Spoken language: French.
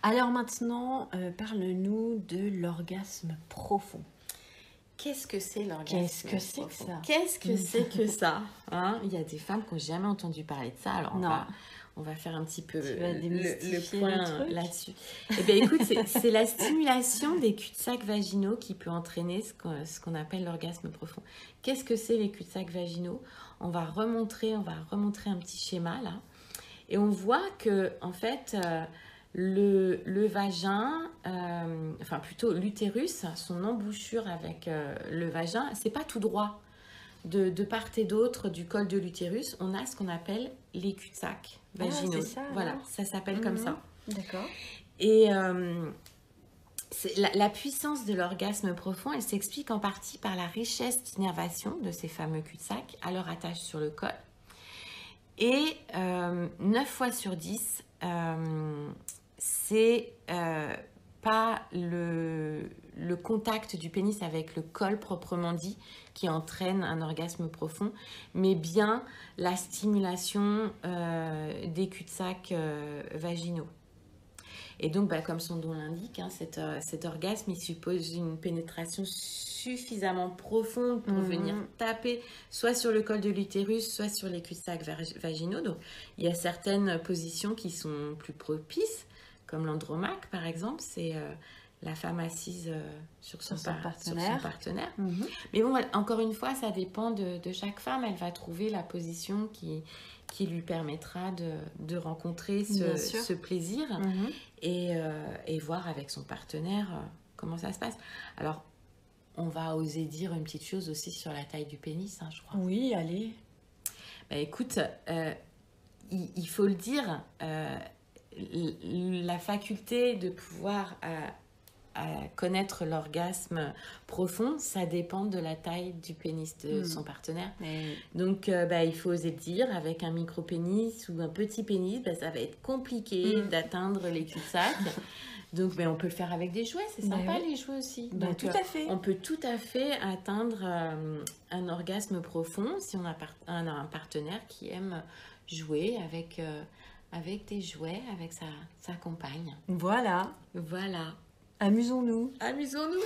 Alors maintenant, parle-nous de l'orgasme profond. Qu'est-ce que c'est l'orgasme Qu'est-ce que c'est que profond? ça? Qu'est-ce que c'est que ça, hein? Il y a des femmes qui n'ont jamais entendu parler de ça. Alors on va faire un petit peu le point là-dessus. Eh bien écoute, c'est la stimulation des cul-de-sac vaginaux qui peut entraîner ce qu'on appelle l'orgasme profond. Qu'est-ce que c'est les cul-de-sac vaginaux? On va remontrer un petit schéma là. Et on voit que en fait... le vagin, enfin plutôt l'utérus, son embouchure avec le vagin, c'est pas tout droit. De part et d'autre du col de l'utérus, on a ce qu'on appelle les cul-de-sac vaginaux. C'est ça, voilà, ça s'appelle comme ça. D'accord. Et la puissance de l'orgasme profond, elle s'explique en partie par la richesse d'innervation de ces fameux cul-de-sac à leur attache sur le col. Et 9 fois sur 10, c'est pas le contact du pénis avec le col proprement dit qui entraîne un orgasme profond, mais bien la stimulation des cul-de-sac vaginaux. Et donc, comme son nom l'indique, hein, cet orgasme, il suppose une pénétration suffisamment profonde pour venir taper soit sur le col de l'utérus, soit sur les cul-de-sac vaginaux. Donc, il y a certaines positions qui sont plus propices, comme l'andromaque, par exemple, c'est la femme assise sur son partenaire. Mais bon, encore une fois, ça dépend de chaque femme. Elle va trouver la position qui lui permettra de rencontrer ce plaisir et voir avec son partenaire comment ça se passe. Alors, on va oser dire une petite chose aussi sur la taille du pénis, hein, je crois. Oui, allez. Écoute, il faut le dire, la faculté de pouvoir connaître l'orgasme profond, ça dépend de la taille du pénis de son partenaire. Donc, il faut oser le dire, avec un micro-pénis ou un petit pénis, ça va être compliqué d'atteindre les cul-de-sac. Donc, on peut le faire avec des jouets, c'est sympa les jouets aussi. Donc, tout à fait. On peut tout à fait atteindre un orgasme profond si on a un partenaire qui aime jouer avec des jouets, avec sa compagne. Voilà. Voilà. Amusons-nous. Amusons-nous.